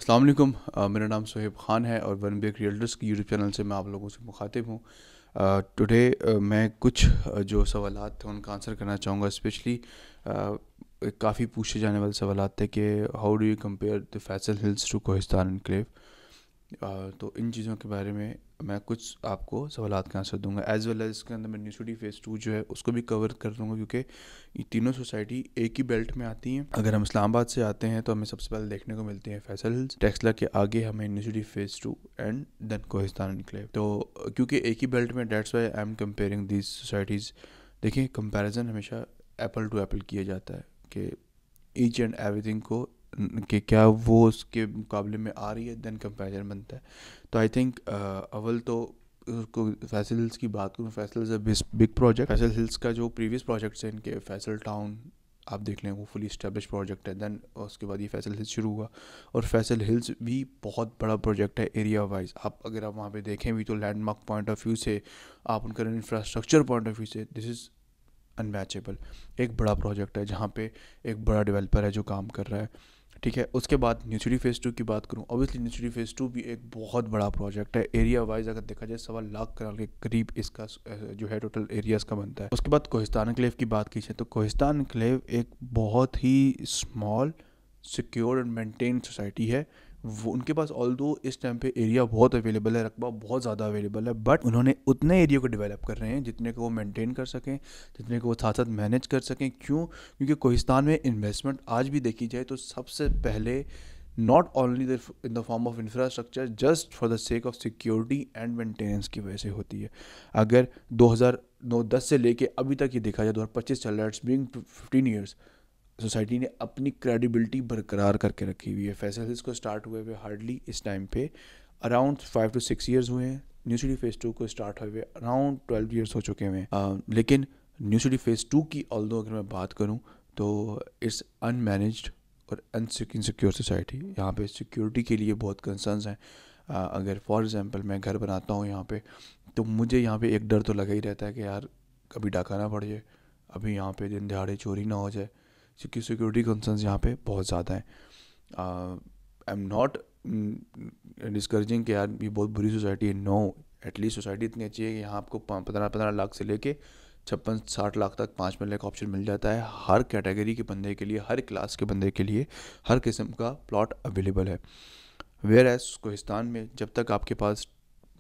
अस्सलाम वालेकुम। मेरा नाम सोहेब ख़ान है और वन बेक रियल्टर्स की यूट्यूब चैनल से मैं आप लोगों से मुखातिब हूँ। टुडे मैं कुछ जो सवालात थे उनका आंसर करना चाहूँगा। स्पेशली काफ़ी पूछे जाने वाले सवालात थे कि how do you compare the Faisal hills to Kohistan enclave. तो इन चीज़ों के बारे में मैं कुछ आपको सवालात का आंसर दूंगा, एज़ वेल एज़ इसके अंदर मैं न्यू सिटी फेज़ 2 जो है उसको भी कवर कर दूंगा, क्योंकि ये तीनों सोसाइटी एक ही बेल्ट में आती हैं। अगर हम इस्लामाबाद से आते हैं तो हमें सबसे पहले देखने को मिलती है फैसल हिल्स, टेक्सला के आगे हमें new city phase 2 and then Kohistan enclave. तो क्योंकि एक ही बेल्ट में, that's why I am comparing these societies. देखिए, कंपैरिजन हमेशा एप्पल टू एप्पल किया जाता है कि ईच एंड एवरीथिंग को कि क्या वो उसके मुकाबले में आ रही है, देन कंपैरिजन बनता है। तो आई थिंक अव्वल तो उसको फैसल हिल्स की बात करूँ। Faisal is a big project. Faisal hills का जो प्रीवियस प्रोजेक्ट्स हैं इनके, फैसल टाउन आप देख लें, वो फुली इस्टेब्लिश प्रोजेक्ट है। देन उसके बाद ये फैसल हिल्स शुरू हुआ, और फैसल हिल्स भी बहुत बड़ा प्रोजेक्ट है एरिया वाइज। अगर आप वहाँ पे देखें भी तो लैंडमार्क पॉइंट ऑफ व्यू से, आप उनका इंफ्रास्ट्रक्चर पॉइंट ऑफ व्यू से, दिस इज़ अनमैचेबल। एक बड़ा प्रोजेक्ट है जहाँ पे एक बड़ा डेवलपर है जो काम कर रहा है। ठीक है, उसके बाद न्यू सिटी फेज़ 2 की बात करूँ। ऑब्वियसली न्यू सिटी फेज़ 2 भी एक बहुत बड़ा प्रोजेक्ट है। एरिया वाइज अगर देखा जाए 1.25 लाख कनाल के करीब इसका जो है टोटल एरिया इसका बनता है। उसके बाद कोहिस्तान एनक्लेव की बात की जाए तो कोहिस्तान एनक्लेव एक बहुत ही small, secure and maintain society है। वो उनके पास ऑल्दो इस टाइम पे एरिया बहुत अवेलेबल है, रकबा बहुत ज़्यादा अवेलेबल है, बट उन्होंने उतने एरिया को डेवलप कर रहे हैं जितने को वो मेंटेन कर सकें, जितने को वो साथ साथ मैनेज कर सकें। क्यों? क्योंकि कोहिस्तान में इन्वेस्टमेंट आज भी देखी जाए तो सबसे पहले not only in the form of infrastructure, just for the sake of security and maintenance की वजह से होती है। अगर 2009-10 से लेके अभी तक ये देखा जाए, 2025 चल रहा है, इट्स बीइंग 15 ईयर्स, सोसाइटी ने अपनी क्रेडिबिलिटी बरकरार करके रखी हुई है। फैसल हिल्स को स्टार्ट हुए हुए हार्डली इस टाइम पे अराउंड 5 to 6 ईयर्स हुए हैं। न्यू सिटी फेज़ 2 को स्टार्ट हुए हुए अराउंड 12 ईयर्स हो चुके हैं। लेकिन न्यू सिटी फेज़ 2 की ऑल्दो अगर मैं बात करूं तो इट्स अनमैनेज्ड और इनसिक्योर सोसाइटी। यहाँ पे सिक्योरिटी के लिए बहुत कंसर्न्स हैं। अगर फॉर एग्जांपल मैं घर बनाता हूँ यहाँ पे, तो मुझे यहाँ पे एक डर तो लगा ही रहता है कि यार कभी डाका ना पड़ जाए, अभी यहाँ पे दिन दिहाड़े चोरी ना हो जाए, क्योंकि सिक्योरिटी कंसर्न्स यहाँ पे बहुत ज़्यादा हैं। आई एम नॉट डिस्करेजिंग कि यार ये बहुत बुरी सोसाइटी है, नो। एटलीस्ट सोसाइटी इतनी अच्छी है कि यहाँ आपको 15 लाख से लेके 56-60 लाख तक 5 मिलने का ऑप्शन मिल जाता है। हर कैटेगरी के बंदे के लिए, हर क्लास के बंदे के लिए, हर किस्म का प्लॉट अवेलेबल है। वेयर एज कोहिस्तान में जब तक आपके पास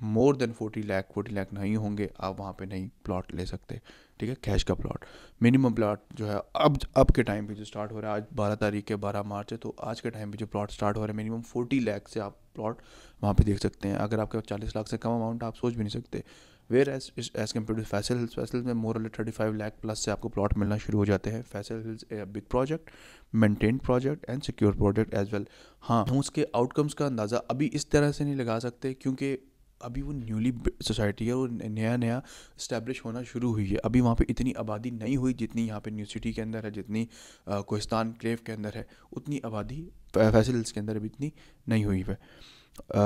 मोर देन 40 लाख नहीं होंगे, आप वहाँ पे नहीं प्लॉट ले सकते। ठीक है, कैश का प्लॉट, मिनिमम प्लॉट जो है अब के टाइम पे जो स्टार्ट हो रहा है, आज 12 तारीख है, 12 मार्च है, तो आज के टाइम पे जो प्लॉट स्टार्ट हो रहा है मिनिमम 40 लाख से आप प्लॉट वहाँ पे देख सकते हैं। अगर आपके 40 लाख से कम अमाउंट आप सोच भी नहीं सकते। Whereas compare to Faisal hills, Faisal में मोर और 35 लाख प्लस से आपको प्लॉट मिलना शुरू हो जाते हैं। Faisal hills a big project, maintain project and secure project as well. हाँ, हम उसके आउटकम्स का अंदाज़ा अभी इस तरह से नहीं लगा सकते, क्योंकि अभी वो न्यूली सोसाइटी है, वो नया नया इस्टेब्लिश होना शुरू हुई है। अभी वहाँ पे इतनी आबादी नहीं हुई जितनी यहाँ पे न्यू सिटी के अंदर है, जितनी कोहिस्तान क्लेव के अंदर है, उतनी आबादी फैसल हिल्स के अंदर अभी इतनी नहीं हुई है।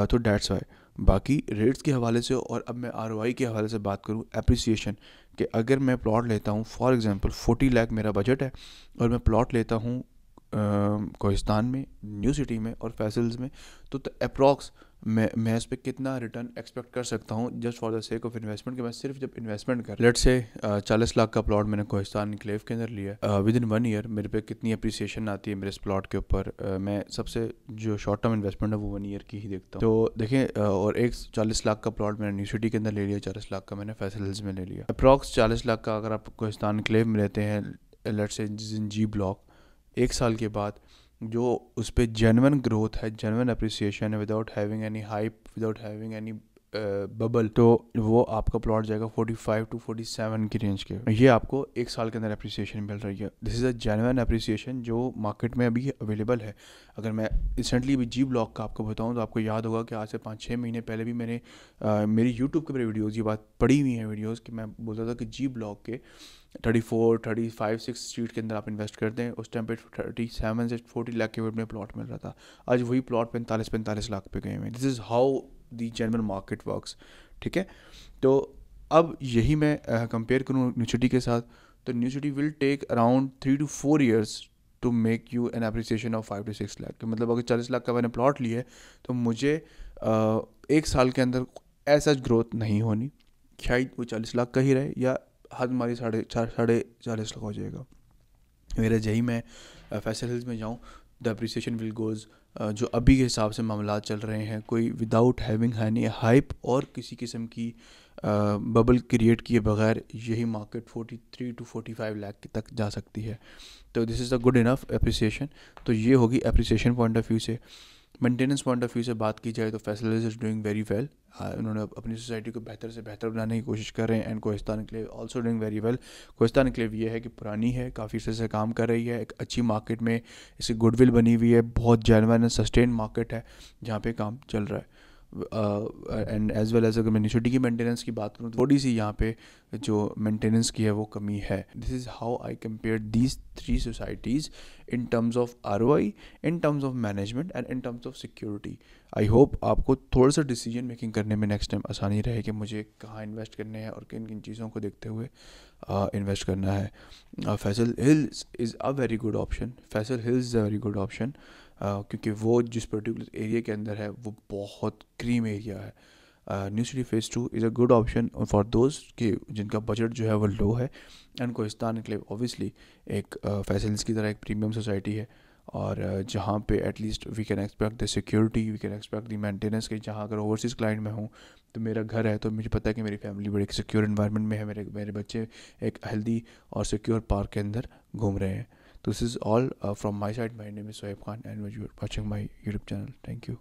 तो डैट्स वाई। बाकी रेट्स के हवाले से, और अब मैं आरओआई के हवाले से बात करूँ, एप्रिसिएशन, कि अगर मैं प्लॉट लेता हूँ, फॉर एग्जांपल 40 लाख मेरा बजट है और मैं प्लॉट लेता हूँ कोहिस्तान में, न्यू सिटी में और फैसल्स में, तो अप्रॉक्स मैं इस पर कितना रिटर्न एक्सपेक्ट कर सकता हूँ just for the sake of investment. कि मैं सिर्फ जब इन्वेस्टमेंट कर, लेट्स से 40 लाख का प्लॉट मैंने कोहिस्तान एनक्लेव के अंदर लिया, विद इन 1 ईयर मेरे पे कितनी अप्रिसिएशन आती है मेरे इस प्लॉट के ऊपर। मैं सबसे जो शॉर्ट टर्म इन्वेस्टमेंट है वो 1 ईयर की ही देखता हूँ। तो देखें, और एक 40 लाख का प्लॉट मैंने न्यू सिटी के अंदर ले लिया, 40 लाख का मैंने फैसल हिल्स में ले लिया। अप्रॉक्स 40 लाख का अगर आप कोहिस्तान एनक्लेव में लेते हैं, लेट्स से जी ब्लॉक, 1 साल के बाद जो उस पर जेन्युइन ग्रोथ है, जेन्युइन अप्रिसिएशन है, without having any hype, without having any bubble, तो वो आपका प्लॉट जाएगा 45 to 47 की रेंज के। ये आपको 1 साल के अंदर अप्रिसिएशन मिल रही है। This is a genuine appreciation जो मार्केट में अभी अवेलेबल है। अगर मैं रिसेंटली अभी जी ब्लॉक का आपको बताऊं तो आपको याद होगा कि आज से 5-6 महीने पहले भी मैंने मेरी यूट्यूब के मेरे वीडियोज़, ये बात पड़ी हुई है वीडियोज़, कि मैं बोलता था कि जी ब्लॉक के 34, 35, 6 स्ट्रीट के अंदर आप इन्वेस्ट करते हैं। उस टाइम पे 37 से 40 लाख के में प्लॉट मिल रहा था। आज वही प्लॉट 45 लाख पे गए हुए हैं। This is how the genuine market works. ठीक है, तो अब यही मैं कंपेयर करूँ न्यू सिटी के साथ, तो new city will take around 3 to 4 years to make you an appreciation of 5 to 6 lakh. मतलब अगर 40 लाख का मैंने प्लॉट लिया है तो मुझे 1 साल के अंदर ऐसा ग्रोथ नहीं होनी, शायद वो 40 लाख का ही रहे या हद हमारी 40 लाख हो जाएगा। मेरा यही मैं फैसल हिल्स में जाऊँ, द अप्रिसिएशन विल गोज़, जो अभी के हिसाब से मामला चल रहे हैं, कोई विदाउट हैविंग एनी हाइप और किसी किस्म की बबल क्रिएट किए बगैर यही मार्केट 43 to 45 लाख तक जा सकती है। तो this is a good enough appreciation. तो ये होगी अप्रिसिएशन पॉइंट ऑफ व्यू से। मेंटेनेंस पॉइंट ऑफ व्यू से बात की जाए तो Faisal is doing very well. उन्होंने अपनी सोसाइटी को बेहतर से बेहतर बनाने की कोशिश कर रहे हैं, and Kohistan enclave also doing very well. Kohistan enclave ये है कि पुरानी है, काफ़ी से काम कर रही है, एक अच्छी मार्केट में इसकी गुडविल बनी हुई है, बहुत जेन्युइन एंड सस्टेन मार्केट है जहाँ पे काम चल रहा है। एंड एज वेल एज अगर मैं यूनिवर्सिटी की मेंटेनेंस की बात करूँ तो थोड़ी सी यहाँ पे जो मेंटेनेंस की है वो कमी है। This is how I compare these 3 societies in terms of ROI, in terms of management and in terms of security. I hope आपको थोड़ा सा डिसीजन मेकिंग करने में नेक्स्ट टाइम आसानी रहे कि मुझे कहाँ इन्वेस्ट करने हैं और किन किन चीज़ों को देखते हुए इन्वेस्ट करना है। Faisal hills is a very good option. Faisal hills is a very good option क्योंकि वो जिस पर्टिकुलर एरिया के अंदर है वो बहुत क्रीम एरिया है। New city phase 2 is a good option for those कि जिनका बजट जो है वो लो है। एंड कोहिस्तान एनक्लेव ऑब्वियसली एक फैसल हिल्स की तरह एक प्रीमियम सोसाइटी है, और जहाँ पे at least we can expect the security, we can expect the maintenance कि जहाँ अगर ओवरसीज़ क्लाइंट में हूँ तो मेरा घर है तो मुझे पता है कि मेरी फैमिली बड़े सिक्योर इन्वायरमेंट में है, मेरे बच्चे एक हेल्दी और सिक्योर पार्क के अंदर घूम रहे हैं। तो this is all from my side. My name is Sohaib Khan and you are watching my YouTube channel. Thank you.